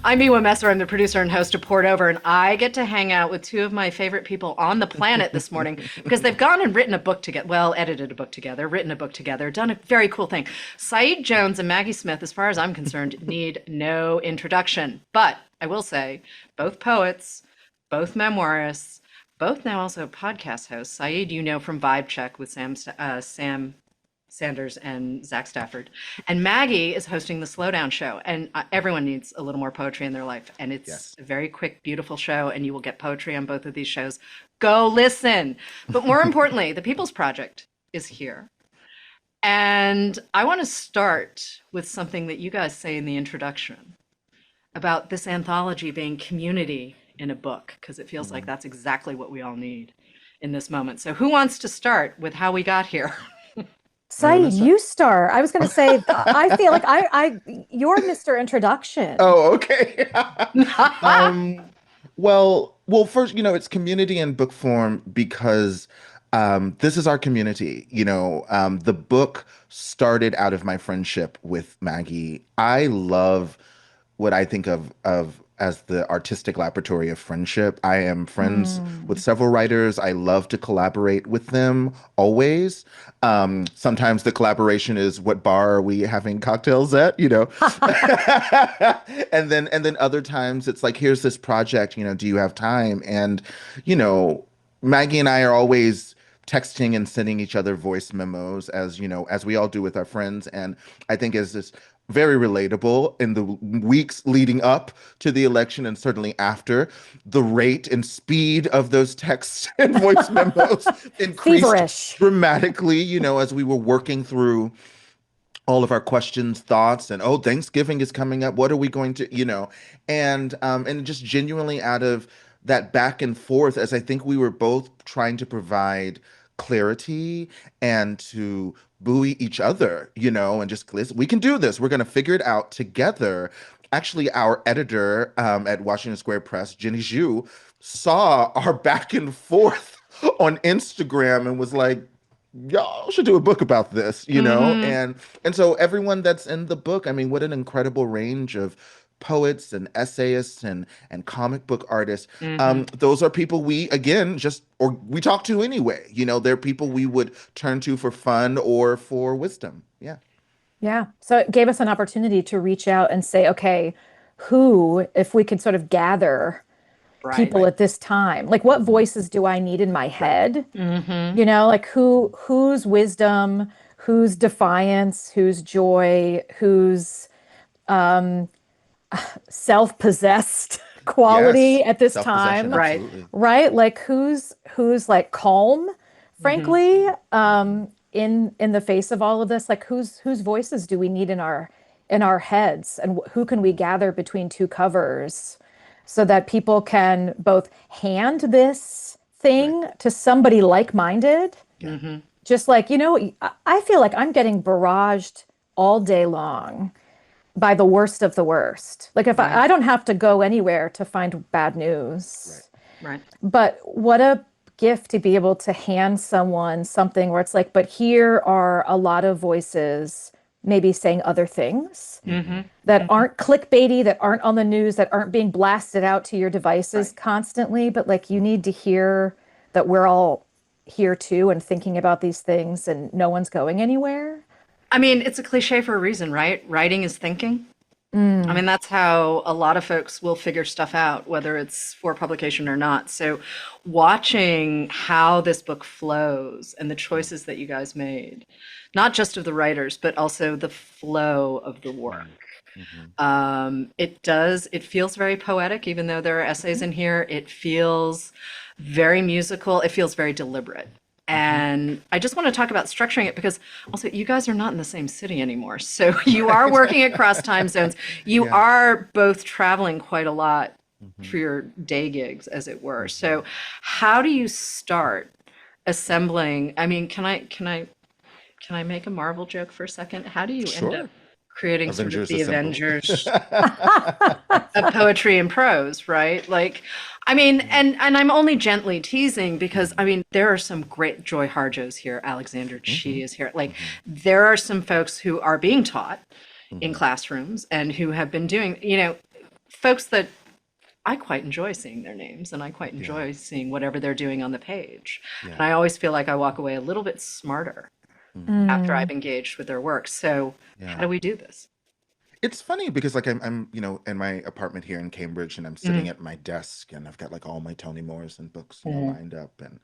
I'm Miwa Messer. I'm the producer and host of Poured Over, and I get to hang out with two of my favorite people on the planet this morning because they've gone and written a book together. Well, edited a book together, written a book together, done a very cool thing. Saeed Jones and Maggie Smith, as far as I'm concerned, need no introduction. But I will say, both poets, both memoirists, both now also podcast hosts. Saeed, you know from Vibe Check with Sam Sanders and Zach Stafford. And Maggie is hosting the Slowdown Show. And everyone needs a little more poetry in their life. And it's Yes. a very quick, beautiful show. And you will get poetry on both of these shows. Go listen. But more importantly, the People's Project is here. And I want to start with something that you guys say in the introduction about this anthology being community in a book, because it feels like that's exactly what we all need in this moment. So who wants to start with how we got here? Saeed, you start. I was going to say, I feel like you're Mr. Introduction. Oh, okay. Well, first, it's community in book form because this is our community. The book started out of my friendship with Maggie. I love what I think of as the artistic laboratory of friendship. I am friends with several writers. I love to collaborate with them always. Sometimes the collaboration is what bar are we having cocktails at, and then other times it's like, here's this project, do you have time? And, Maggie and I are always texting and sending each other voice memos as we all do with our friends. And I think as this very relatable in the weeks leading up to the election and certainly after, the rate and speed of those texts and voice memos increased Feverish. dramatically, as we were working through all of our questions, thoughts, and Thanksgiving is coming up. What are we going to, and just genuinely out of that back and forth, as I think we were both trying to provide clarity and to buoy each other, and just listen, we can do this. We're going to figure it out together. Actually, our editor at Washington Square Press, Jenny Zhu, saw our back and forth on Instagram and was like, y'all should do a book about this, and so everyone that's in the book, I mean, what an incredible range of poets and essayists and comic book artists. Those are people we talk to anyway. They're people we would turn to for fun or for wisdom. Yeah. Yeah. So it gave us an opportunity to reach out and say, okay, if we could sort of gather people at this time, like what voices do I need in my head? Like whose wisdom, whose defiance, whose joy, whose self-possessed quality Yes. at this time, Right. Absolutely. right? Like who's like calm, frankly, in the face of all of this. Like whose voices do we need in our heads, and who can we gather between two covers so that people can both hand this thing to somebody like-minded. Just like, I feel like I'm getting barraged all day long by the worst of the worst. Like if I don't have to go anywhere to find bad news. Right. But what a gift to be able to hand someone something where it's like, but here are a lot of voices maybe saying other things that aren't clickbaity, that aren't on the news, that aren't being blasted out to your devices constantly. But like, you need to hear that we're all here too and thinking about these things, and no one's going anywhere. I mean, it's a cliche for a reason, right? Writing is thinking. I mean, that's how a lot of folks will figure stuff out, whether it's for publication or not. So watching how this book flows and the choices that you guys made, not just of the writers, but also the flow of the work. It feels very poetic, even though there are essays in here. It feels very musical. It feels very deliberate. And I just want to talk about structuring it because also you guys are not in the same city anymore. So you are working across time zones. You are both traveling quite a lot for your day gigs, as it were. So how do you start assembling? I mean, can I make a Marvel joke for a second? How do you end up creating sort of Avengers the Assemble. Avengers of poetry and prose, right? Like, I mean, and I'm only gently teasing because I mean there are some great Joy Harjo's here, Alexander Chi is here. Like there are some folks who are being taught in classrooms and who have been doing, folks that I quite enjoy seeing their names and I quite Yeah. enjoy seeing whatever they're doing on the page. And Yeah. I always feel like I walk away a little bit smarter Hmm. after I've Mm, engaged with their work. So, how Yeah. do we do this? It's funny because like I'm in my apartment here in Cambridge and I'm sitting Mhm. at my desk and I've got like all my Toni Morrison books, Mhm. lined up and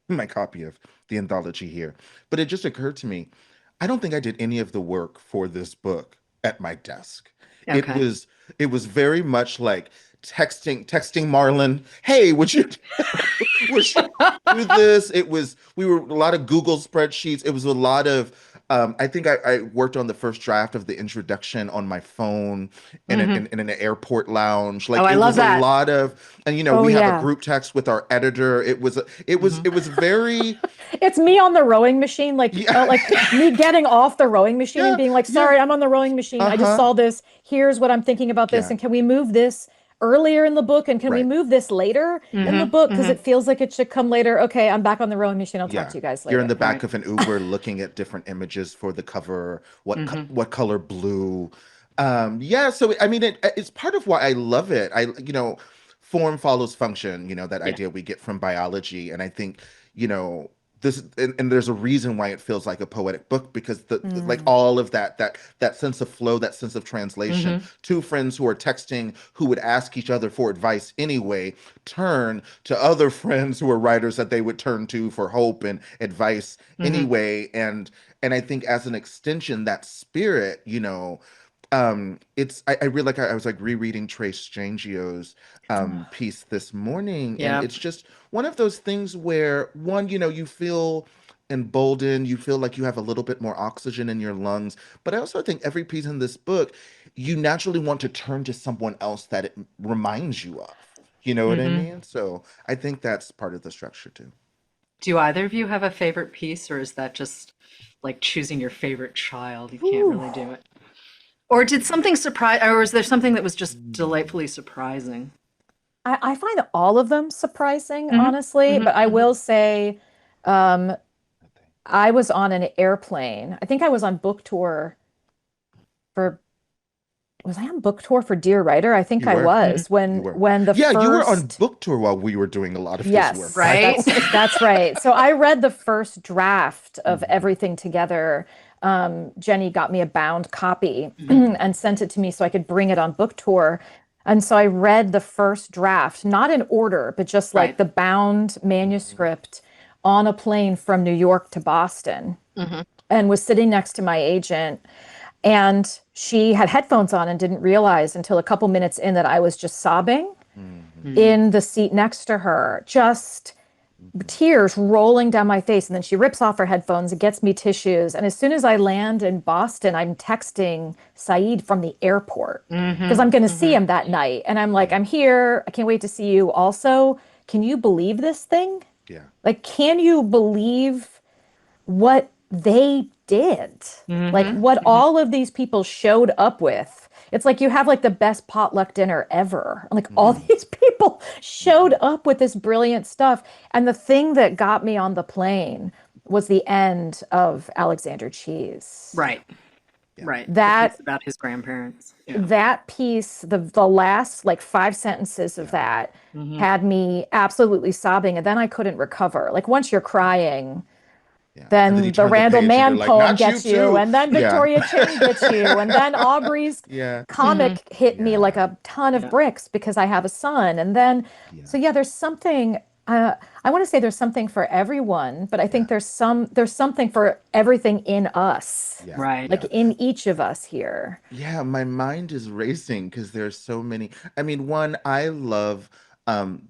my copy of the anthology here. But it just occurred to me, I don't think I did any of the work for this book at my desk. It Okay. was it was very much like texting Marlon, "Hey, would you do this?" We were a lot of Google spreadsheets. It was a lot of I think I worked on the first draft of the introduction on my phone Hmm. in an airport lounge. Oh, Like I it love was a that. lot of, and oh we have a yeah. group text with our editor. It was very, It's me on the rowing machine, yeah. like me getting off the rowing machine and Yeah, being like, yeah. sorry, I'm on the rowing machine. I just Uh-huh. saw this. Here's what I'm thinking about this. Yeah, And can we move this earlier in the book? And can we right. move this later in the Hmm. book? Because Hmm. it feels like it should come later. Okay, I'm back on the rowing machine. I'll talk Yeah. to you guys You're in later. the back Right. of an Uber looking at different images for the cover, Hmm. what color blue. Yeah, so I mean it's part of why I love it. Form follows function, that Yeah. idea we get from biology. And I think, you know, and there's a reason why it feels like a poetic book because like Mm, all of that sense of flow, that sense of translation. Hmm. Two friends who are texting who would ask each other for advice anyway turn to other friends who are writers that they would turn to for hope and advice Hmm. anyway. And I think as an extension, that spirit, I really like I was like rereading Trace Strangio's piece this morning, and Yeah. it's just one of those things where one, you feel emboldened, you feel like you have a little bit more oxygen in your lungs. But I also think every piece in this book, you naturally want to turn to someone else that it reminds you of. You know what I Hmm. mean? So I think that's part of the structure too. Do either of you have a favorite piece, or is that just like choosing your favorite child? You can't whew. really do it. Or did something surprise, or was there something that was just delightfully surprising? I find all of them surprising, Hmm. honestly, Hmm. but I Hmm. will say um, I was on an airplane. I think I was on book tour for was I on book tour for Dear Writer? I think You I were? Hmm. was You were. when the Yeah, you were on first book tour while we were doing a lot of this work, yes, right? Right? that's right. So I read the first draft of Hmm. everything together. Jenny got me a bound copy Hmm. and sent it to me so I could bring it on book tour. And so I read the first draft, not in order, but just like Right. the bound Hmm. manuscript on a plane from New York to Boston Hmm. and was sitting next to my agent. And she had headphones on and didn't realize until a couple minutes in that I was just sobbing Hmm. Hmm. in the seat next to her, just Hmm. tears rolling down my face. And then she rips off her headphones and gets me tissues. And as soon as I land in Boston, I'm texting Saeed from the airport because Hmm. I'm going to see Hmm. him that night. And I'm like, Yeah, I'm here. I can't wait to see you. Also, can you believe this thing? yeah. Like, can you believe what they did? Like, Hmm. what Hmm. all of these people showed up with? It's like you have like the best potluck dinner ever. Like all Hmm. these people showed Hmm. up with this brilliant stuff. And the thing that got me on the plane was the end of Alexander Cheese. Right. Yeah. Right. The piece That about his grandparents. Yeah. that piece, the last like 5 sentences of Yeah. that Hmm. had me absolutely sobbing. And then I couldn't recover. Like once you're crying, Yeah. And then you then the turn the Randall page and you're Mann like, poem not you gets you, too. and then Yeah. Victoria Chang hits you, and then Aubrey's Yeah. Hmm. comic hit me like Yeah. a ton of Yeah. bricks because I have a son. And then, Yeah. so yeah, there's something. I want to say there's something for everyone, but I Yeah. think there's something for everything in us, Yeah. Right. like Yeah. in each of us here. Yeah, my mind is racing because there's so many. I mean, one, I love um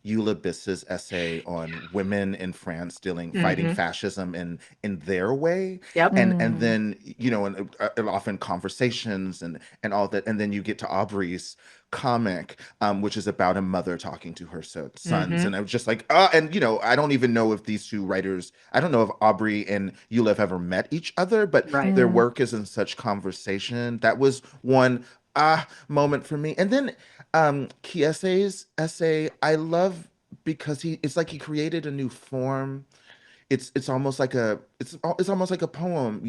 Eula Biss's essay on women in France fighting Hmm. fascism in their way. Yep. And Mm, then, and often conversations and all that. And then you get to Aubrey's comic, which is about a mother talking to her sons. Hmm. And I was just like, and I don't even know if these two writers, I don't know if Aubrey and Eula have ever met each other, but Right. their mm, work is in such conversation. That was one moment for me. And then Kiese's essay, I love because it's like he created a new form. It's almost like it's almost like a poem,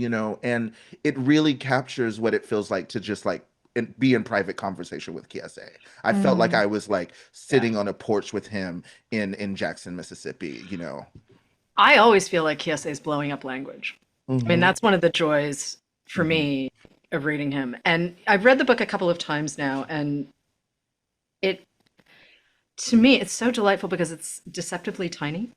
and it really captures what it feels like to just like be in private conversation with Kiese. I felt like I was like sitting on a porch with him in Jackson, Mississippi, you know. I always feel like Kiese is blowing up language. I mean, Mm-hmm. that's one of the joys for Mm-hmm. me of reading him. And I've read the book a couple of times now, and it, to me, it's so delightful because it's deceptively tiny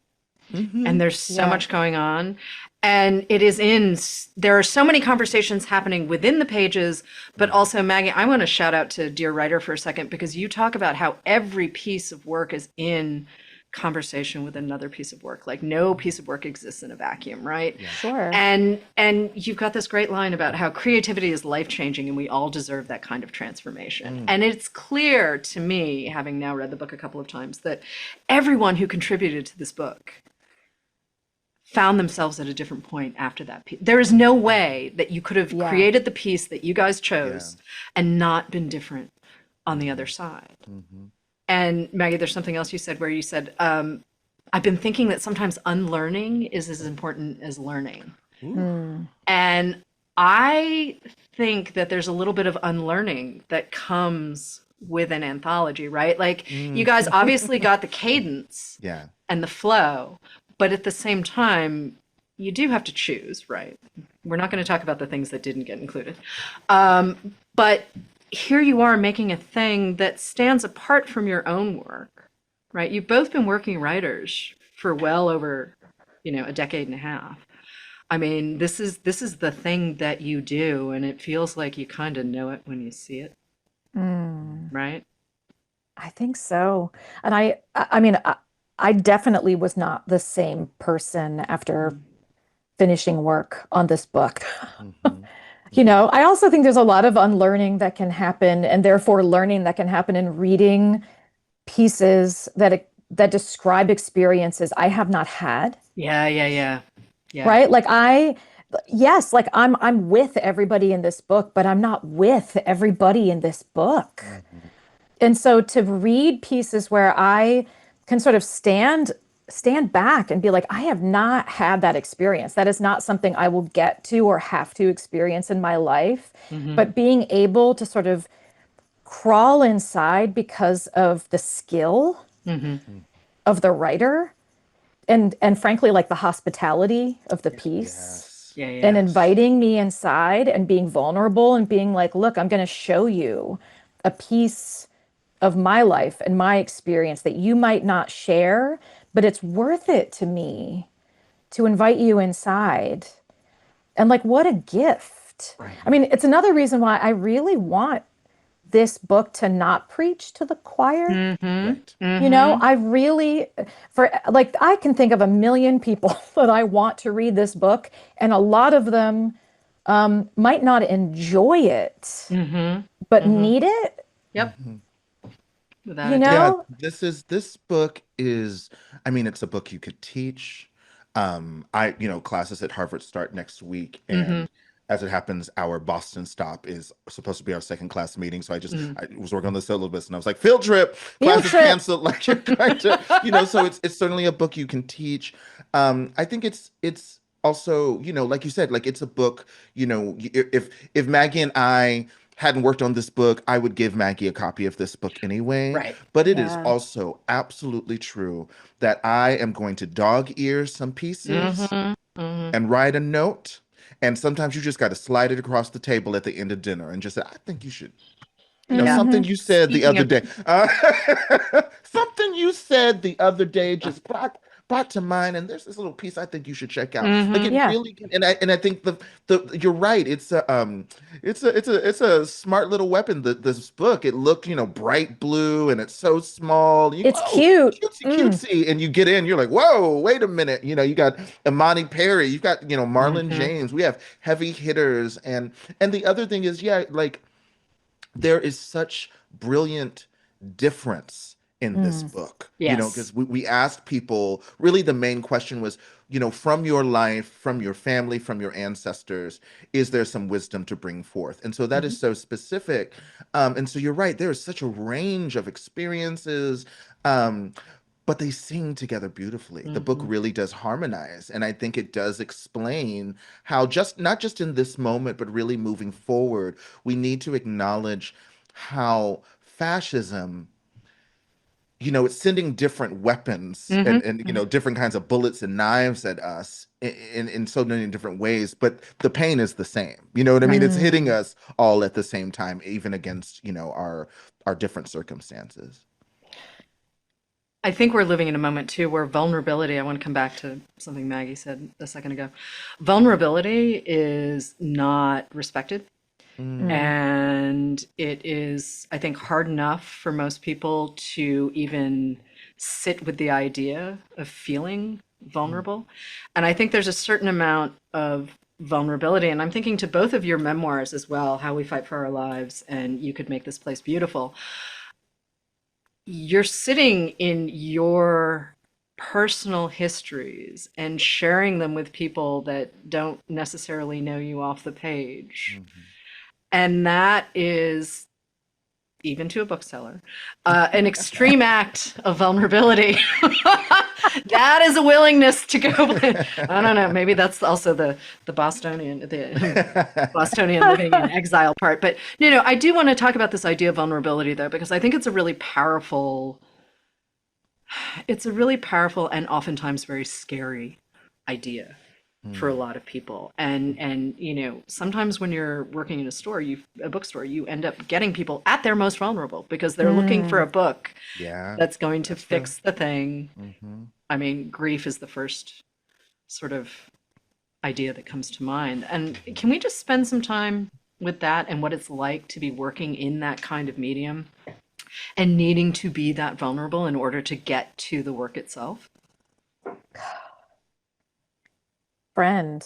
Mm-hmm. and there's so Yeah. much going on. And there are so many conversations happening within the pages, but also, Maggie, I want to shout out to Dear Writer for a second because you talk about how every piece of work is in conversation with another piece of work. Like no piece of work exists in a vacuum, right? Yeah. Sure. And you've got this great line about how creativity is life-changing and we all deserve that kind of transformation. And it's clear to me, having now read the book a couple of times, that everyone who contributed to this book found themselves at a different point after that piece. There is no way that you could have Yeah. created the piece that you guys chose Yeah. and not been different on the other side. Mm-hmm. And Maggie, there's something else you said where you said, I've been thinking that sometimes unlearning is as important as learning. And I think that there's a little bit of unlearning that comes with an anthology, right? Like you guys obviously got the cadence Yeah. and the flow, but at the same time, you do have to choose, right? We're not going to talk about the things that didn't get included. But here you are making a thing that stands apart from your own work, right? You've both been working writers for well over, a decade and a half. I mean, this is the thing that you do, and it feels like you kind of know it when you see it, right? I think so. And I mean, I definitely was not the same person after finishing work on this book. Mm-hmm. I also think there's a lot of unlearning that can happen, and therefore learning that can happen in reading pieces that describe experiences I have not had. Yeah. Right? Like yes, like I'm with everybody in this book, but I'm not with everybody in this book. And so to read pieces where I can sort of stand back and be like, I have not had that experience. That is not something I will get to or have to experience in my life. But being able to sort of crawl inside because of the skill of the writer and frankly, like the hospitality of the piece. Yes. Yeah. And inviting me inside and being vulnerable and being like, look, I'm going to show you a piece of my life and my experience that you might not share, but it's worth it to me to invite you inside. And like, what a gift. Right. I mean, it's another reason why I really want this book to not preach to the choir. Right. I really, I can think of a million people that I want to read this book, and a lot of them might not enjoy it, but need it. Yep. Without You a know? doubt. Yeah, this book is, I mean, it's a book you could teach. Classes at Harvard start next week, and as it happens, our Boston stop is supposed to be our second class meeting. So I was working on the syllabus, and I was like, field trip, class is trip. canceled. Like you're trying to, so it's certainly a book you can teach. I think it's also, like you said, like it's a book, if Maggie and I hadn't worked on this book, I would give Maggie a copy of this book anyway. Right. But it is Yeah. also absolutely true that I am going to dog ear some pieces and write a note. And sometimes you just got to slide it across the table at the end of dinner and just say, I think you should, Yeah. something you said the Speaking other of- day. Something you said the other day just brought to mind, and there's this little piece I think you should check out. Like it Yeah. really can, and I think the you're right. It's a smart little weapon. This book, it looked bright blue, and it's so small. It's cute. Cutesy, and you get in, you're like, whoa, wait a minute. You got Imani Perry, you've got Marlon James. We have heavy hitters, and the other thing is, like there is such brilliant difference in this book, Yes. because we asked people, really the main question was, from your life, from your family, from your ancestors, is there some wisdom to bring forth? And so that is so specific. And so you're right, there is such a range of experiences. but they sing together beautifully. The book Hmm. really does harmonize, and I think it does explain how, just not just in this moment, but really moving forward, we need to acknowledge how fascism, it's sending different weapons Hmm. and different kinds of bullets and knives at us in so many different ways, but the pain is the same. You know what I mean? Right. It's hitting Mm. us all at the same time, even against, our different circumstances. I think we're living in a moment too where vulnerability, I want to come back to something Maggie said a second ago. Vulnerability is not respected. Mm, Mm. And it is, I think, hard enough for most people to even sit with the idea of feeling mm, vulnerable. And I think there's a certain amount of vulnerability. And I'm thinking to both of your memoirs as well, How We Fight for Our Lives and You Could Make This Place Beautiful. You're sitting in your personal histories and sharing them with people that don't necessarily know you off the page. mhm. And that is, even to a bookseller, an extreme act of vulnerability. That is a willingness to go. I don't know. Maybe that's also the Bostonian living in exile part. But I do want to talk about this idea of vulnerability though, because I think it's a really powerful and oftentimes very scary idea for a Mm, lot of people. And sometimes when you're working in a bookstore, you end up getting people at their most vulnerable because they're looking for a Mm. book yeah, that's going to that's true. fix the thing. Hmm. I mean, grief is the first sort of idea that comes to mind. And can we just spend some time with that and what it's like to be working in that kind of medium and needing to be that vulnerable in order to get to the work itself? Friend.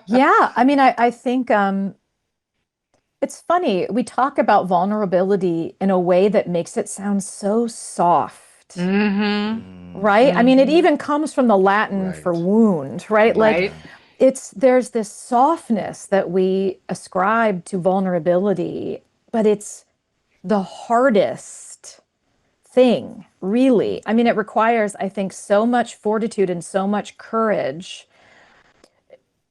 Yeah, I mean, I think it's funny. We talk about vulnerability in a way that makes it sound so soft, Mm-hmm. Mm, right? I mean, it Mm-hmm. even comes from the Latin for right. wound, right? Like Right? Yeah. there's this softness that we ascribe to vulnerability, but it's the hardest thing, really. I mean, it requires, I think, so much fortitude and so much courage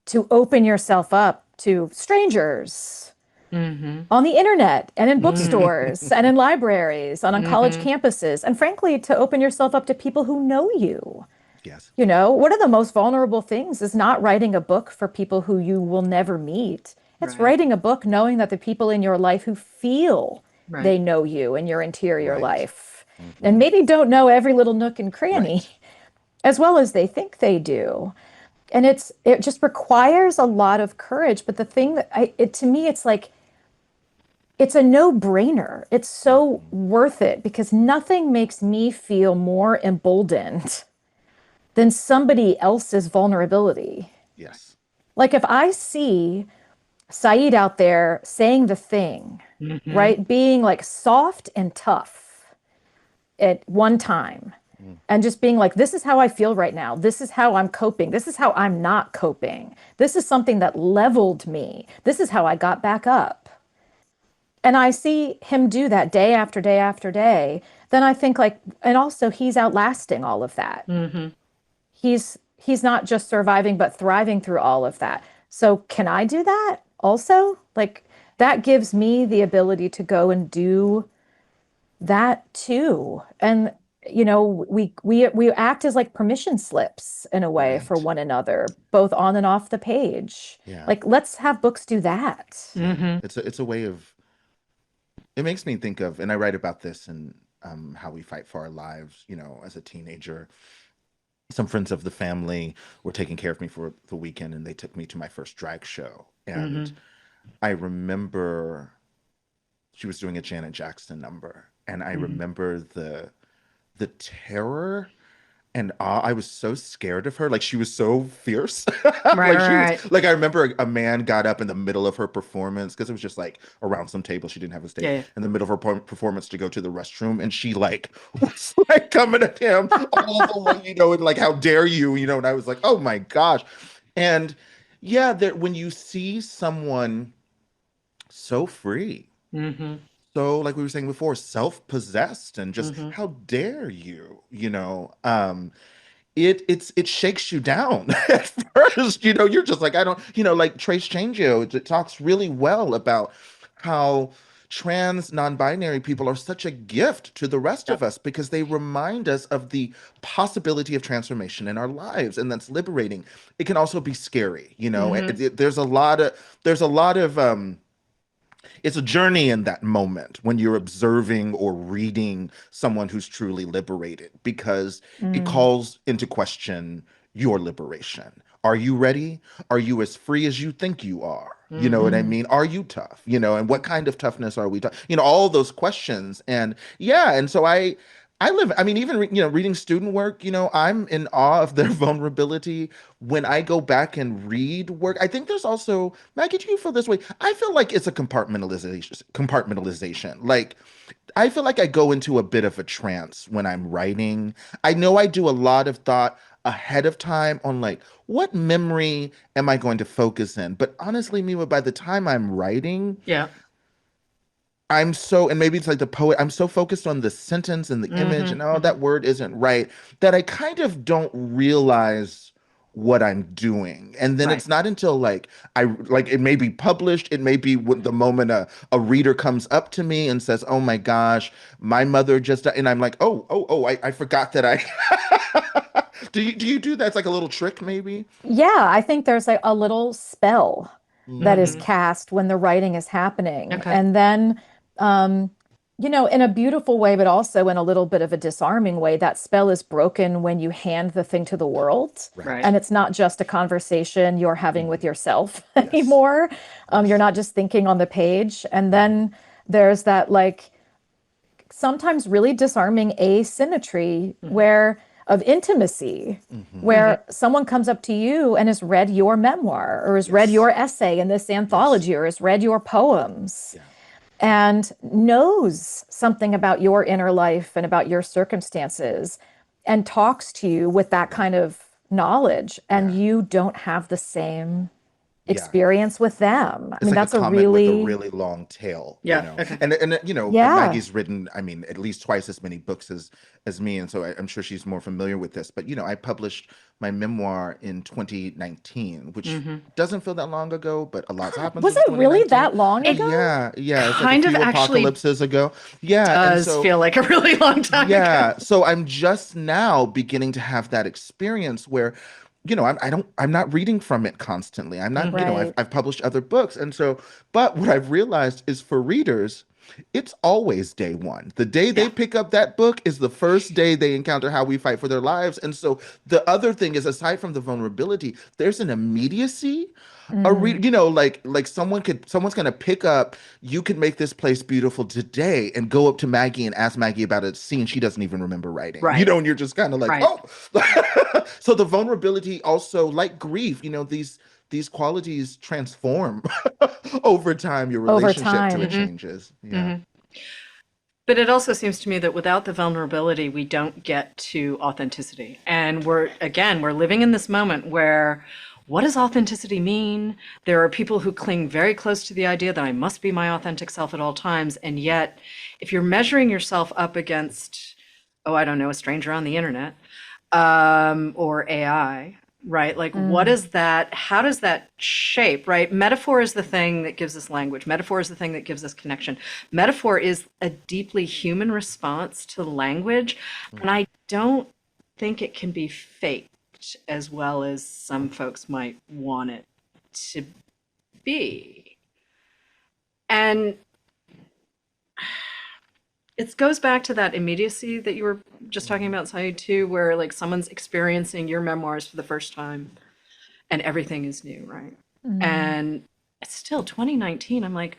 to open yourself up to strangers Mm-hmm. on the internet and in Mm-hmm. bookstores and in libraries and on college Mm-hmm. campuses, and frankly, to open yourself up to people who know you. Yes. One of the most vulnerable things is not writing a book for people who you will never meet. It's Right. writing a book knowing that the people in your life who feel Right. they know you in your interior Right. life and Hmm. maybe don't know every little nook and cranny Right. as well as they think they do. And it just requires a lot of courage. But the thing that to me, it's like, it's a no-brainer. It's so Hmm. worth it because nothing makes me feel more emboldened than somebody else's vulnerability. Yes. Like if I see Saeed out there saying the thing, Mm-hmm. right? Being like soft and tough at one time Mm, and just being like, this is how I feel right now. This is how I'm coping. This is how I'm not coping. This is something that leveled me. This is how I got back up. And I see him do that day after day after day. Then I think like, and also he's outlasting all of that. Mm-hmm. He's not just surviving, but thriving through all of that. So can I do that also? Like that gives me the ability to go and do that too. And we act as like permission slips in a way for right. one another, both on and off the page. Yeah. Like let's have books do that. Yeah. Mm-hmm. It's a way of, it makes me think of, and I write about this in How We Fight for Our Lives, as a teenager. Some friends of the family were taking care of me for the weekend, and they took me to my first drag show. And Mm-hmm. I remember she was doing a Janet Jackson number, and I Mm-hmm. remember the terror and awe. I was so scared of her. Like she was so fierce. Right, Like she right, was right. like, I remember a man got up in the middle of her performance because it was just like around some table. She didn't have a Yeah, stage yeah. in the middle of her performance to go to the restroom, and she like was like coming at him all the way, and like, how dare you, and I was like, oh my gosh. And yeah, that when you see someone so free, Mm-hmm. so, like we were saying before, self-possessed and just Hmm. how dare you, it shakes you down at first, you're just like, I don't, like Trace Changio, it talks really well about how trans non-binary people are such a gift to the rest Yep. of us because they remind us of the possibility of transformation in our lives, and that's liberating. It can also be scary, Hmm. there's a lot of it's a journey in that moment when you're observing or reading someone who's truly liberated because it Mm. calls into question your liberation. Are you ready? Are you as free as you think you are? You know what I Hmm. Mm. mean? Are you tough? And what kind of toughness are we all those questions. And yeah, and so I live, I mean, even reading student work, I'm in awe of their vulnerability when I go back and read work. I think there's also, Maggie, do you feel this way? I feel like it's a compartmentalization. Like I feel like I go into a bit of a trance when I'm writing. I know I do a lot of thought ahead of time on like what memory am I going to focus in. But honestly, Miwa, by the time I'm writing, Yeah. and maybe it's like the poet, I'm so focused on the sentence and the image and Hmm. oh, Hmm. that word isn't right, that I kind of don't realize what I'm doing. And then Right. it's not until like it may be published, it may be when the moment a reader comes up to me and says, "Oh my gosh, my mother just died," and I'm like, "Oh, I forgot that I." Do you do that? It's like a little trick, maybe. Yeah, I think there's like a little spell that is Hmm. Hmm. cast when the writing is happening. Okay. And then, um, in a beautiful way, but also in a little bit of a disarming way, that spell is broken when you hand the thing to the world. Right. Right. And it's not just a conversation you're having Mhm. with yourself Yes. anymore. You're Yes. not just thinking on the page. And Mhm. then there's that like sometimes really disarming asymmetry Hmm. where of intimacy Mhm. Hmm. where someone comes up to you and has read your memoir or has read Yes. your essay in this Yes. anthology or has read your poems Yeah. and knows something about your inner life and about your circumstances and talks to you with that Yeah. kind of knowledge and Yeah. you don't have the same Yeah. experience with them. I It's mean, like a that's a comment with a really, really long tail, Yeah. Okay. and yeah. Maggie's written, I mean, at least twice as many books as me, and so I'm sure she's more familiar with this. But I published my memoir in 2019, which Hmm. doesn't feel that long ago, but a lot's happened Was since it really 2019. that long It ago? Yeah, yeah, it's like a kind of few actually apocalypses ago. Yeah, and does so feel like a really long time ago. yeah, so I'm just now beginning to have that experience where, I'm not reading from it constantly. I'm not, Hmm. I've Right. I've published other books, and so, but what I've realized is for readers, it's always day one. The day they Yeah. pick up that book is the first day they encounter how we fight for their lives, and so the other thing is, aside from the vulnerability, there's an immediacy. Mm. Like someone's gonna pick up, you could make this place beautiful today, and go up to Maggie and ask Maggie about a scene she doesn't even remember writing, Right. and you're just kind of like, Right. oh. So the vulnerability also, like grief, these qualities transform over time. Your Over relationship to it time. Hmm. changes. Yeah. Hmm. But it also seems to me that without the vulnerability, we don't get to authenticity. And we're living in this moment where what does authenticity mean? There are people who cling very close to the idea that I must be my authentic self at all times. And yet, if you're measuring yourself up against, oh, I don't know, a stranger on the internet, or AI, right? Like, what Mm. is that? How does that shape, right? Metaphor is the thing that gives us language. Metaphor is the thing that gives us connection. Metaphor is a deeply human response to language. And I don't think it can be faked as well as some folks might want it to be. And it goes back to that immediacy that you were just talking Mhm. about, Saeed, too, where like someone's experiencing your memoirs for the first time and everything is new, right? Mm. And it's still 2019. I'm like,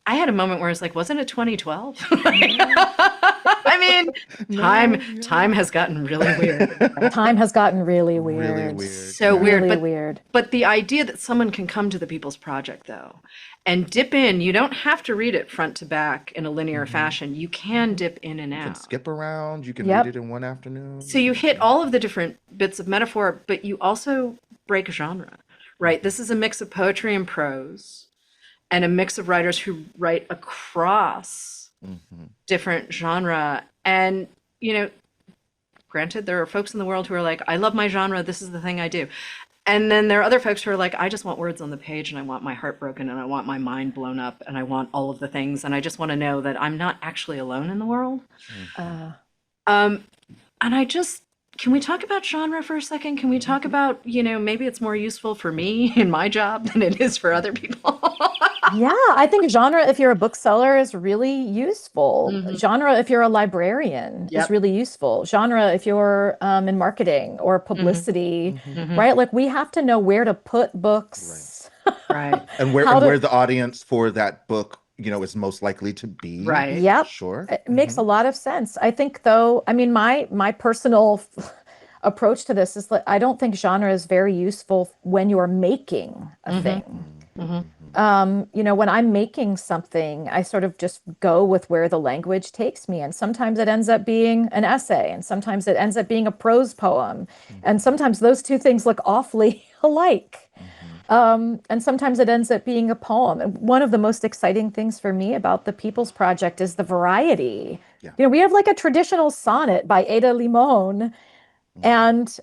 I had a moment where I was like, wasn't it 2012? I mean, time No, yeah. time has gotten really weird. Time has gotten really Really weird. weird. So Yeah. weird, Really but weird. the idea that someone can come to the People's Project though and dip in, you don't have to read it front to back in a linear Hmm. fashion. You can dip in and You can out. skip around. You can read it Yep. in one afternoon. So You you can, hit yeah. all of the different bits of metaphor, but you also break genre, right? Mhm. This is a mix of poetry and prose and a mix of writers who write across Mhm. different genre. And, you know, granted, there are folks in the world who are like, I love my genre, this is the thing I do. And then there are other folks who are like, I just want words on the page and I want my heart broken and I want my mind blown up and I want all of the things. And I just want to know that I'm not actually alone in the world. Mhm. Uh, Um, and I just, can we talk about genre for a second? Can we talk about, maybe it's more useful for me in my job than it is for other people? yeah, I think genre, if you're a bookseller, is really useful. Hmm. Genre, if you're a librarian, is Yep. really useful. Genre, if you're in marketing or Hmm. publicity, Mhm. Hmm. right? Like we have to know where to put Right. books, Right. And where how and to, where the audience for that book, is most likely to be. Right. yep. Sure. It makes a Hmm. lot of sense. I think though, I mean, my personal approach to this is that I don't think genre is very useful when you're making a Hmm. thing. Hmm. When I'm making something, I sort of just go with where the language takes me. And sometimes it ends up being an essay, and sometimes it ends up being a prose poem. And Hmm. sometimes those two things look awfully alike. Hmm. And sometimes it ends up being a poem. And one of the most exciting things for me about the People's Project is the variety. Yeah. We have like a traditional sonnet by Ada Limon, Hmm. and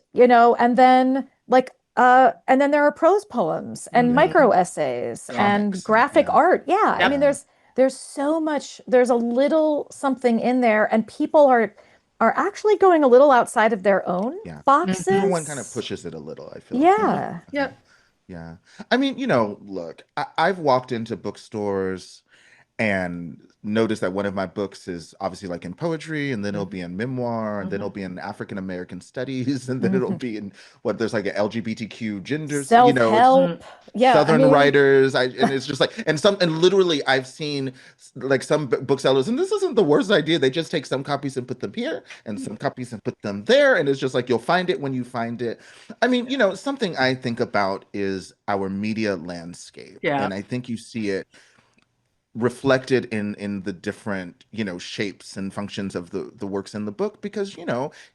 then there are prose poems and Yeah. micro essays and Comics. graphic Yeah. art. Yeah, I mean Yep. Yeah. there's so much, there's a little something in there, and people are actually going a little outside of their own Yeah. Hmm. Everyone kind of boxes. pushes it a little, I feel. Yeah. Uh-huh. Yep. Yeah. I mean, look, I've walked into bookstores and notice that one of my books is obviously like in poetry, and then it'll be in memoir, and then it'll Hmm. be in African American studies, and then it'll Mhm. be in what there's like a LGBTQ genders, it's Hmm. Self-help. Yeah, I Southern mean, writers. And it's just like, and literally I've seen like some booksellers, and this isn't the worst idea. They just take some copies and put them here, and some copies and put them there, and it's just like you'll find it when you find it. I mean, something I think about is our media landscape, Yeah. and I think you see it reflected in the different shapes and functions of the works in the book, because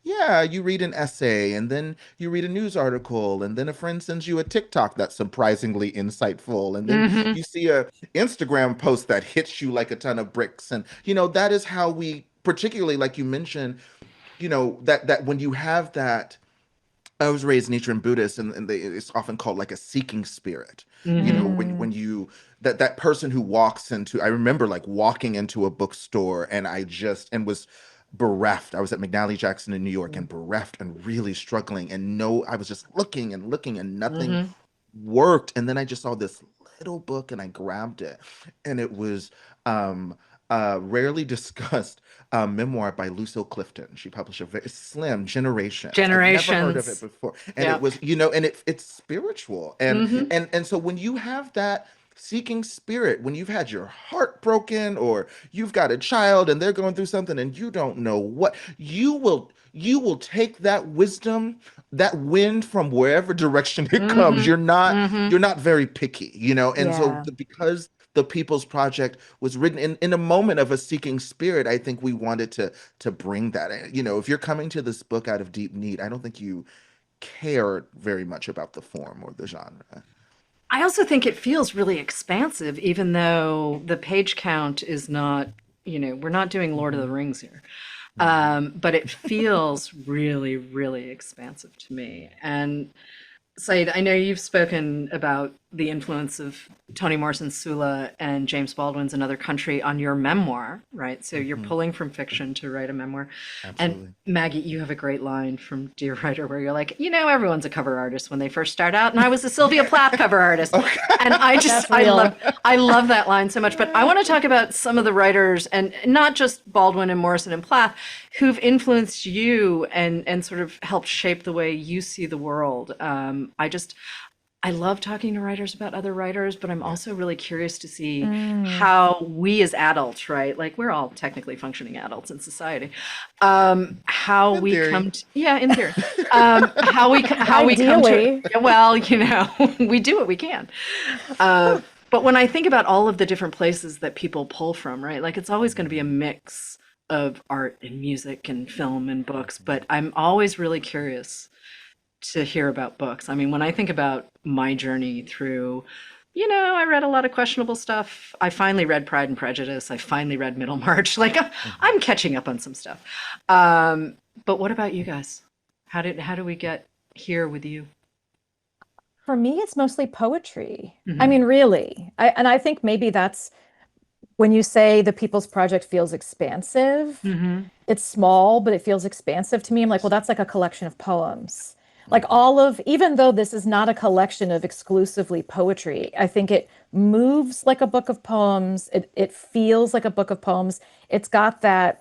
yeah, you read an essay, and then you read a news article, and then a friend sends you a TikTok that's surprisingly insightful, and then Hmm. you see a Instagram post that hits you like a ton of bricks. And that is how we, particularly like you mentioned, that when you have that. I was raised Nichiren Buddhist, and it's often called like a seeking spirit. Hmm. When you that person who walks into, I remember like walking into a bookstore, and was bereft. I was at McNally Jackson in New York, and bereft and really struggling, and no, I was just looking and looking, and nothing Hmm. worked. And then I just saw this little book, and I grabbed it, and it was um rarely discussed memoir by Lucille Clifton. She published a very slim Generations. I'd never heard of it Generations. before. And it Yep. was, and it's spiritual. And Hmm. and so when you have that seeking spirit, when you've had your heart broken, or you've got a child and they're going through something and you don't know what, you will take that wisdom, that wind from wherever direction it comes. Hmm. You're Hmm. not very picky, and so yeah. because the People's Project was written in a moment of a seeking spirit, I think we wanted to bring that. If you're coming to this book out of deep need, I don't think you care very much about the form or the genre. I also think it feels really expansive, even though the page count is not, we're not doing Lord of the Hmm. Rings here. Hmm. But it feels really, really expansive to me. And Said, I know you've spoken about the influence of Toni Morrison's Sula and James Baldwin's Another Country on your memoir, right? So you're Hmm. pulling from fiction to write a memoir. And Absolutely. Maggie, you have a great line from Dear Writer where you're like, everyone's a cover artist when they first start out, and I was a Sylvia Plath cover artist. And Okay. I just That's real. I love that line so much. But I want to talk about some of the writers, and not just Baldwin and Morrison and Plath, who've influenced you and sort of helped shape the way you see the world. I love talking to writers about other writers, but I'm Yeah. also really curious to see Mm. how we as adults, right? Like we're all technically functioning adults in society. How In we theory. come to, yeah, in theory. How we come to, Ideally. yeah, well, we do what we can. But when I think about all of the different places that people pull from, right? Like it's always going to be a Mhm. mix of art and music and film and books, but I'm always really curious to hear about books. I mean, when I think about my journey through I read a lot of questionable stuff. I finally read Pride and Prejudice. I finally read Middlemarch. Like I'm catching up on some stuff. But what about you guys? How do we get here with you? For me, it's mostly poetry. I Hmm. mean, really. I think maybe that's when you say the People's Project feels expansive, Hmm. it's small, but it feels expansive to me. I'm like, well, that's like a collection of poems. Like Mhm. all of, even though this is not a collection of exclusively poetry, I think it moves like a book of poems. It feels like a book of poems. It's got that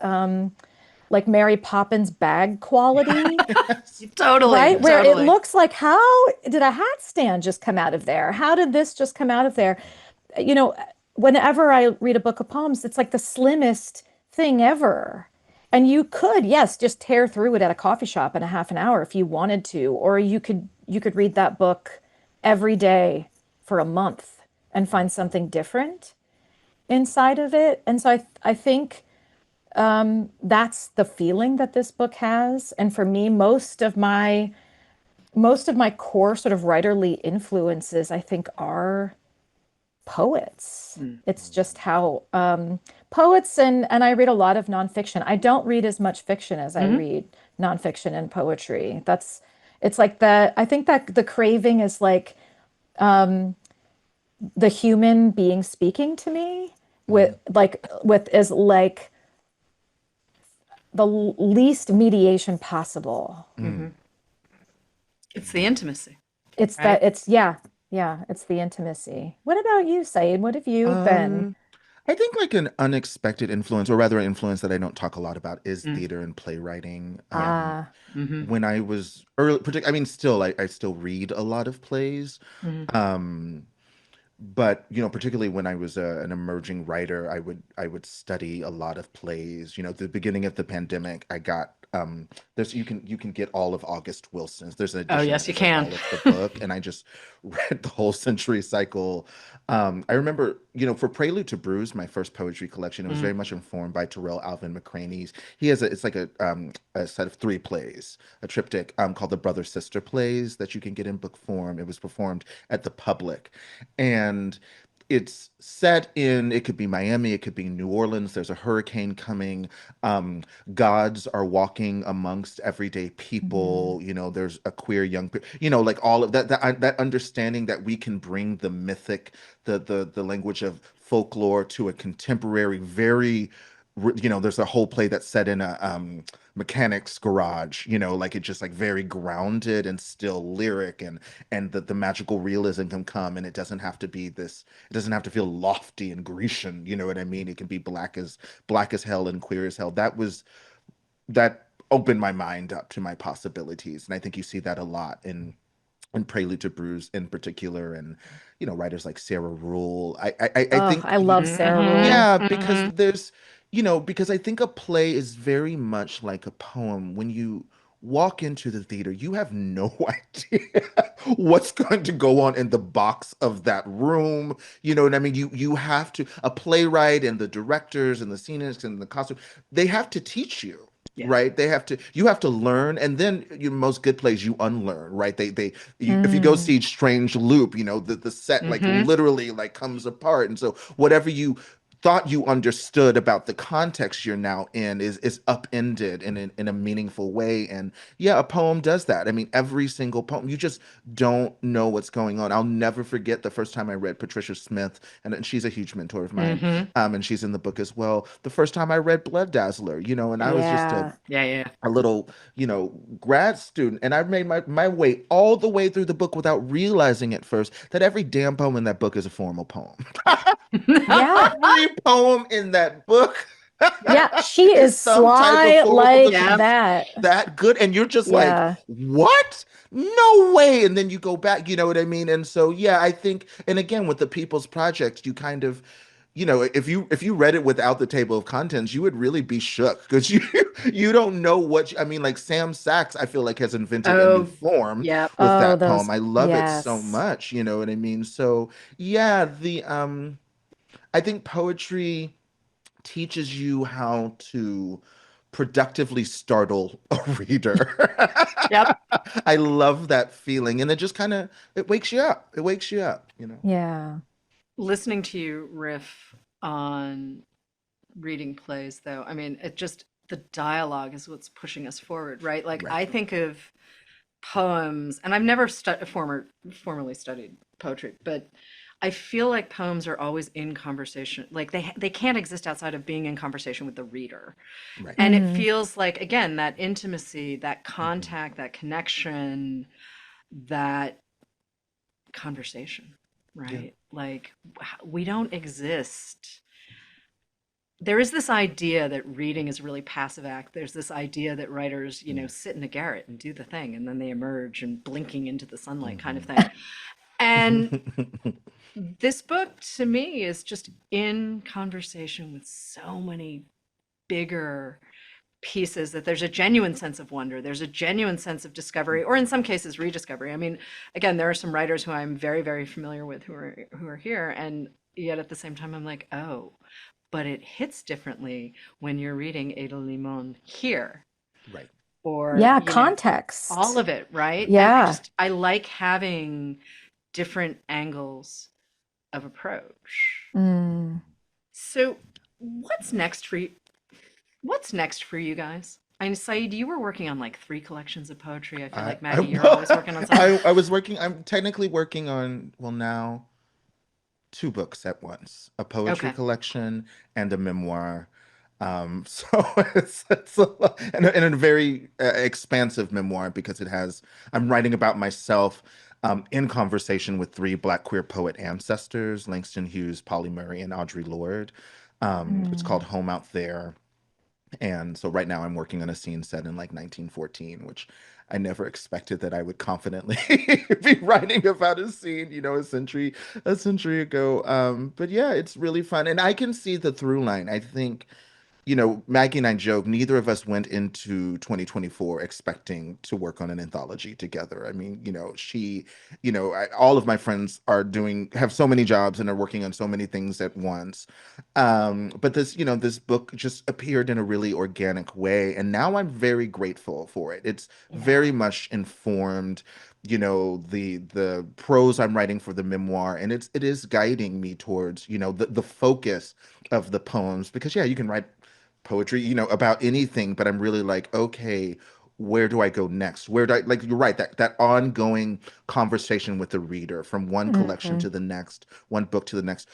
like Mary Poppins bag quality, Yes. Totally, right? Yeah. Where it totally. looks like, how did a hat stand just come out of there? How did this just come out of there? You know, whenever I read a book of poems, it's like the slimmest thing ever. And you could, yes, just tear through it at a coffee shop in a half an hour if you wanted to, or you could read that book every day for a month and find something different inside of it. And so I think that's the feeling that this book has. And for me, most of my core sort of writerly influences, I think, are poets. Mm. It's just how poets and I read a lot of nonfiction. I don't read as much fiction as I Hmm. read nonfiction and poetry. It's like that. I think that the craving is like the human being speaking to me with Mhm. with is like the least mediation possible. Hmm. Mm. It's the intimacy, It's right? that it's yeah, yeah, it's the intimacy. What about you, Saeed? What have you been? Um, I think like an unexpected influence, or rather an influence that I don't talk a lot about, is Mm. theater and playwriting. Ah, Hmm. When I was early, I mean, still, I still read a lot of plays. Hmm. Um, but particularly when I was an emerging writer, I would study a lot of plays. The beginning of the pandemic, I got there's you can get all of August Wilson's. There's an Oh, edition yes, that you has like can. all of the book, and I just read the whole century cycle. I remember, for Prelude to Bruise, my first poetry collection, it was Mm. very much informed by Terrell Alvin McCraney's. He has it's like a set of three plays, a triptych called the Brother Sister plays that you can get in book form. It was performed at the Public, and it's set in, it could be Miami, it could be New Orleans. There's a hurricane coming. um Gods are walking amongst everyday mm, people. There's a queer young like all of that understanding that we can bring the mythic, the language of folklore to a contemporary, very there's a whole play that's set in a mechanic's garage. Like it just like very grounded and still lyric, and the magical realism can come, and it doesn't have to feel lofty and Grecian. You know what I mean? It can be black as hell and queer as hell. That opened my mind up to my possibilities, and I think you see that a lot in Prelude to Bruise in particular, and writers like Sarah Rule. I oh, think I love Sarah Hmm. Rule. yeah, because Hmm. because I think a play is very much like a poem. When you walk into the theater, you have no idea what's going to go on in the box of that room. You know what I mean? You have to, a playwright and the directors and the scenics and the costume, they have to teach you. Yeah. Right, you have to learn, and then most good plays you unlearn. Right, if you go Mm, see Strange Loop, the set like Hmm. literally like comes apart, and so whatever you thought you understood about the context you're now in is upended in a meaningful way. And yeah, a poem does that. I mean, every single poem, you just don't know what's going on. I'll never forget the first time I read Patricia Smith, and she's a huge mentor of mine, Hmm. and she's in the book as well. The first time I read Blood Dazzler, and I was just a yeah. Yeah, yeah. a little, grad student, and I made my way all the way through the book without realizing at first that every damn poem in that book is a formal poem. Yeah. Every poem in that book Yeah. She is is some type of sly formal poem because like Yeah. she's that. that good, and you're just like, Yeah. what? No way. And then you go back, you know what I mean? And so yeah, I think, and again with the People's Project, you kind of, if you read it without the table of contents, you would really be shook because you don't know I mean, like Sam Sachs, I feel like has invented a new Oh, form yeah. with Oh, that those, poem. I love it so yes. much, you know what I mean? So yeah, the I think poetry teaches you how to productively startle a reader. Yep. I love that feeling, and it just kind of it wakes you up. It wakes you up, you know. Yeah. Listening to you riff on reading plays, though, I mean, it just, the dialogue is what's pushing us forward, right? Like, Right. I think of poems, and I've never formally studied poetry, but I feel like poems are always in conversation. Like they can't exist outside of being in conversation with the reader. Right. And it Mm. feels like, again, that intimacy, that Mhm. contact, that connection, that conversation, Yeah. right? Like we don't exist. There is this idea that reading is a really passive act. There's this idea that writers, Mm. sit in a garret and do the thing, and then they emerge and blinking into the sunlight kind of Mhm. thing. And this book to me is just in conversation with so many bigger pieces, that there's a genuine sense of wonder, there's a genuine sense of discovery, or in some cases rediscovery. I mean, again, there are some writers who I'm very, very familiar with who are here, and yet at the same time I'm like, oh, but it hits differently when you're reading Ada Limon here, Right. or Yeah, all context. of it, right? And Yeah. I like having different angles of approach. Mm. So what's next for you? What's next for you guys? I mean, Saeed, you were working on like three collections of poetry. I feel I, like I Maggie, you're always working on something. I was working. I'm technically working on, well, now two books at once, a poetry Okay. collection and a memoir. So it's a lot, and a very expansive memoir because it has, I'm writing about myself in conversation with three Black queer poet ancestors, Langston Hughes, Polly Murray, and Audre Lorde. It's called Mm. Home Out There. And so right now I'm working on a scene set in like 1914, which I never expected that I would confidently be writing about a scene, a century ago. But yeah, it's really fun. And I can see the through line. I think Maggie and I joke, neither of us went into 2024 expecting to work on an anthology together. I mean, all of my friends have so many jobs and are working on so many things at once. But this book just appeared in a really organic way. And now I'm very grateful for it. It's Yeah. very much informed, the prose I'm writing for the memoir, and it is guiding me towards, the focus of the poems, because yeah, you can write poetry, about anything, but I'm really like, okay, where do I go next? Where do I, like, you're right, that ongoing conversation with the reader from one collection Hmm. to the next, one book to the next.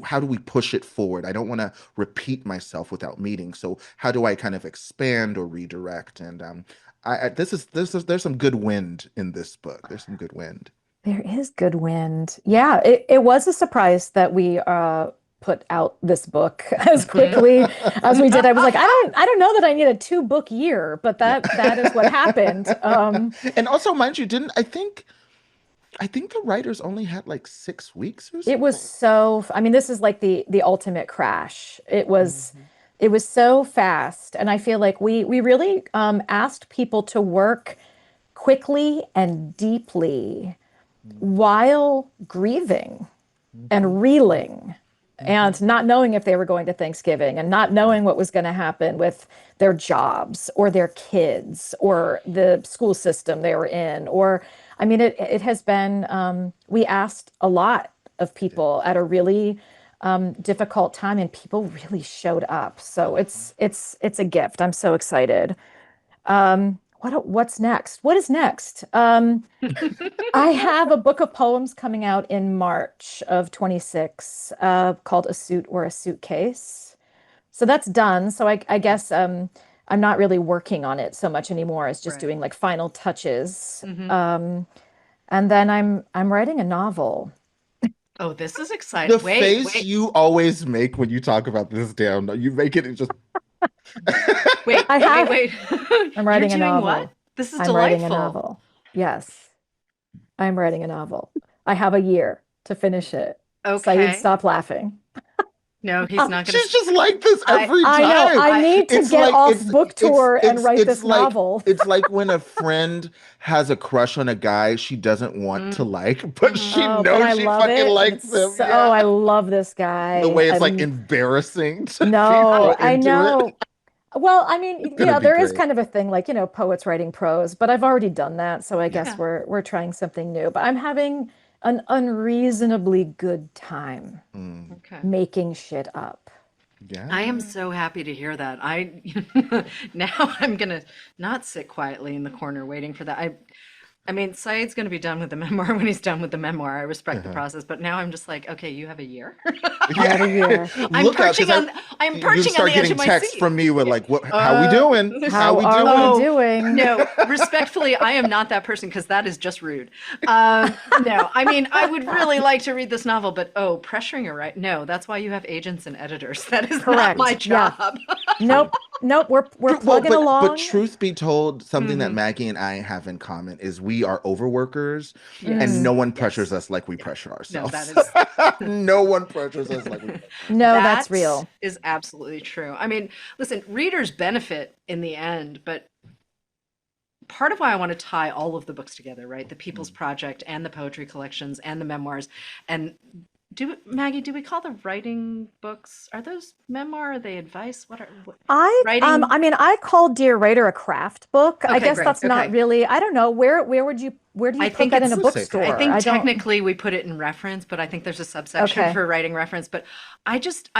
How do we push it forward? I don't want to repeat myself without meeting. So how do I kind of expand or redirect? And there's some good wind in this book. There's some good wind. There is good wind. Yeah, it was a surprise that we put out this book as quickly as we did. I was like, I don't know that I need a two-book year, but Yeah. that is what happened. And also, mind you, didn't I think the writers only had like 6 weeks or It was something. so, I mean, this is like the ultimate crash. Mhm. It was so fast. And I feel like we really asked people to work quickly and deeply while grieving Mhm. and reeling Mhm. and not knowing if they were going to Thanksgiving and not knowing Right. what was going to happen with their jobs or their kids or the school system they were in. Or, I mean, it has been, we asked a lot of We did. people at a really difficult time, and people really showed up. So it's a gift. I'm so excited. What's next? What is next? I have a book of poems coming out in March of 26, called A Suit or a Suitcase. So that's done. So I guess I'm not really working on it so much anymore. It's just Right. doing like final touches. Hmm. And then I'm writing a novel. Oh, this is The exciting. Wait, face wait, you always make when you talk about this, damn, you make it just. wait, I wait, have wait. I'm You're writing a doing what? novel. This is I'm writing a delightful. novel. Yes, I'm writing a novel. I have a year to finish it. Saeed, Okay. stop laughing. No, he's not gonna. She's just like this I, every I know. time. I I, need to It's get like off it's book it's tour and it's write it's this like novel. it's like when a friend has a crush on a guy she doesn't want to mm, like, but hmm. she Oh, but knows I she love fucking it. And likes it's him. so, oh, Yeah. I love this The guy. way it's like embarrassing to No, people I into it. know. Well, I mean, Gonna be there is great. kind of a thing like, poets writing prose, but I've already done that, so I guess Yeah. Yeah. we're trying something new. But I'm having an unreasonably good time Mm. Okay. making shit up. I am Yeah. so happy to hear that. Now I'm gonna not sit quietly in the corner waiting for that. I mean, Saeed's going to be done with the memoir when he's done with the memoir. I respect the Uh-huh. process, but now I'm just like, okay, you have a year. I have a year. I'm Look out, perching because on I'm you perching on start the edge getting of my texts seat. from me with like, what? How we Uh, doing? How How we are we doing? oh doing? no, respectfully, I am not that person because that is just rude. No, I mean, I would really like to read this novel, but oh, pressuring a right? No, that's why you have agents and editors. That is not my Correct. Yeah. job. True. Nope. Nope. We're Well, plugging but along. truth be told, something that Hmm. Maggie and I have in common is we are overworkers, and Yes, Mm. no one pressures yes, us like we yeah. pressure No, that ourselves. is. No one pressures us like we pressure No, ourselves. that's That real. is absolutely true. I mean, listen, readers benefit in the end, but part of why I want to tie all of the books together, right? The People's Mm. Project and the poetry collections and the memoirs. And Maggie, do we call the writing books, are those memoir? Are they advice? Writing? I mean, I call Dear Writer a craft book. I Okay, guess great. that's not Okay. really, I don't know, where do you I put think that in a I it's, would say I bookstore? think I don't, technically we put it in reference, but I think there's a subsection okay. for writing reference. But I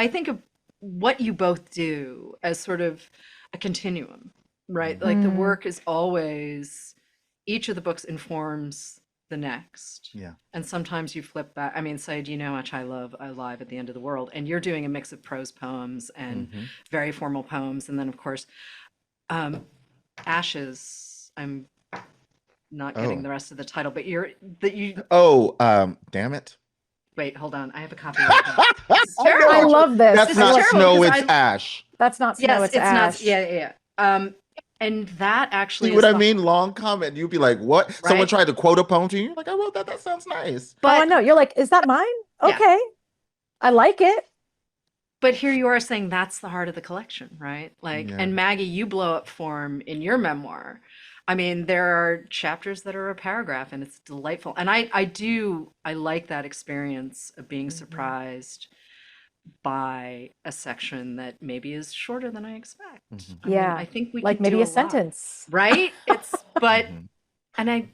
think of what you both do as sort of a continuum, right? Mm. Like the Mm, work is always, each of the books informs the next. Yeah. And sometimes you flip back. I mean, Said, you know how much I love Alive at the End of the World. And you're doing a mix of prose poems and Hmm. very formal poems. And then, of course, um, Ashes. I'm not getting Oh. the rest of the title, but you Oh, damn it. wait, hold on. I have a copy right here. This is I I terrible. know. love this. That's This I is not love, terrible snow, because it's I ash. that's not snow, yes, it's it's not ash. yeah. And that See actually what is I the mean? Long comment. You'd be like, what? Someone right. tried to quote a poem to you? You're like, I wrote that. That sounds nice. Oh, I But know. You're like, is that mine? yeah, Okay. I like it. but here you are saying that's the heart of the collection, right? Like, Yeah. and Maggie, you blow up form in your memoir. I mean, there are chapters that are a paragraph and it's delightful. And I like that experience of being Hmm. surprised by a section that maybe is shorter than I expect. Hmm. I mean, Yeah. I think we Like could maybe do a a lot, sentence. right? But, Hmm. and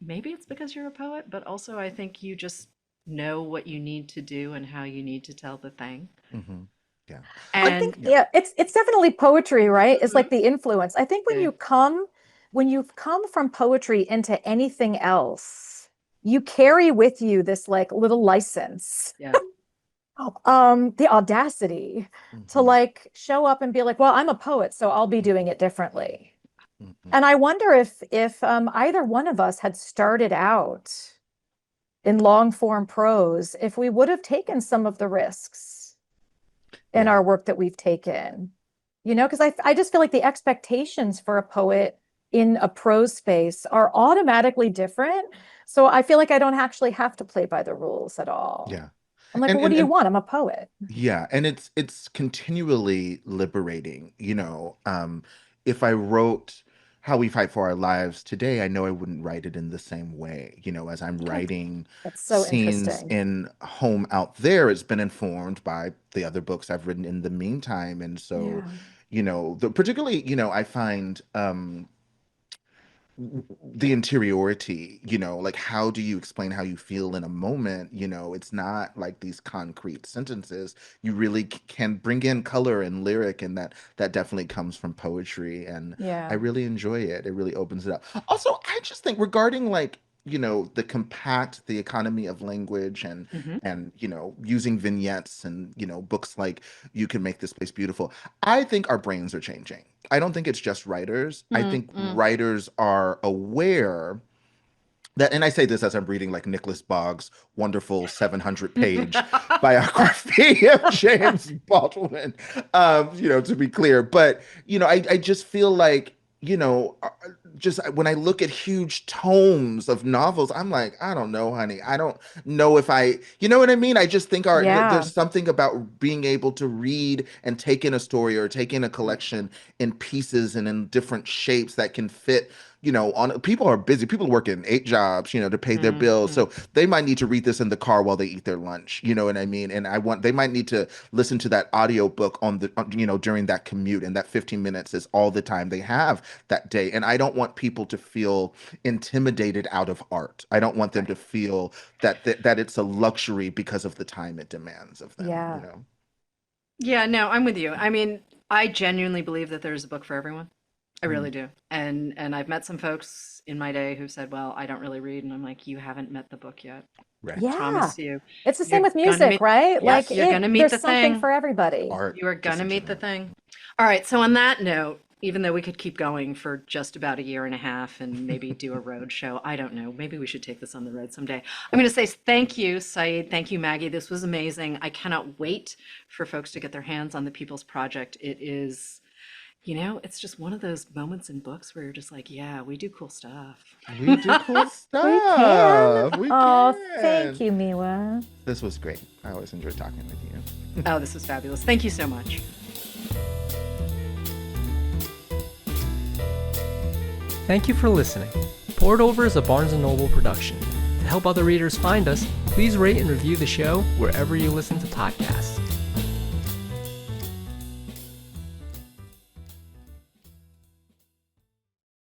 maybe it's because you're a poet, but also I think you just know what you need to do and how you need to tell the thing. Hmm. Yeah. I I, think, And yeah. yeah, it's definitely poetry, right? It's mhm, like the influence. I think yeah, when you've come from poetry into anything else, you carry with you this like little license, yeah, the audacity to Hmm. like show up and be like, well, I'm a poet, so I'll be doing it differently. Hmm. And I wonder if either one of us had started out in long form prose, if we would have taken some of the risks in Yeah. our work that we've taken. Because I just feel like the expectations for a poet in a prose space are automatically different. So I feel like I don't actually have to play by the rules at all. Yeah. I'm like, And well, what and do you and want? I'm a poet. yeah, and it's continually liberating, if I wrote How We Fight for Our Lives today, I know I wouldn't write it in the same way. As I'm Oh, writing that's so scenes interesting. in Home Out There, it's been informed by the other books I've written in the meantime. And so, Yeah. particularly, I find the interiority, like how do you explain how you feel in a moment? It's not like these concrete sentences. You really can bring in color and lyric, and that definitely comes from poetry, and I Yeah. really enjoy it. It really opens it up. Also, I just think regarding like the economy of language, and hmm using vignettes, and books like You Can Make This Place Beautiful. I think our brains are changing. I don't think it's just writers. I think mm writers are aware that, and I say this as I'm reading like Nicholas Boggs' wonderful 700-page biography of James Baldwin, to be clear. But, I just feel like, just when I look at huge tomes of novels, I'm like, I don't know, honey. I don't know if you know what I mean? I just think Yeah. there's something about being able to read and take in a story or take in a collection in pieces and in different shapes that can fit, on people are busy. People work in 8 jobs, to pay their bills. Mm-hmm. So they might need to read this in the car while they eat their lunch. You know what I mean? And they might need to listen to that audio book during that commute. And that 15 minutes is all the time they have that day. And I don't want people to feel intimidated out of art. I don't want them to feel that it's a luxury because of the time it demands of them, Yeah. Yeah, no, I'm with you. I mean, I genuinely believe that there's a book for everyone. I really do. And I've met some folks in my day who said, "Well, I don't really read." And I'm like, "You haven't met the book yet. Right. Yeah. Promise you. It's the You're same with gonna music, meet right? Yes, Like you're gonna meet there's the something thing. for everybody. Art, You are just gonna in meet the general. thing." All right, so on that note, even though we could keep going for just about a year and a half and maybe do a road show, I don't know. Maybe we should take this on the road someday. I'm going to say thank you, Saeed. Thank you, Maggie. This was amazing. I cannot wait for folks to get their hands on the People's Project. It is, it's just one of those moments in books where you're just like, yeah, we do cool stuff. We do cool We can. stuff. We Oh, can. thank you, Miwa. This was great. I always enjoy talking with you. Oh, this was fabulous. Thank you so much. Thank you for listening. Poured Over is a Barnes & Noble production. To help other readers find us, please rate and review the show wherever you listen to podcasts.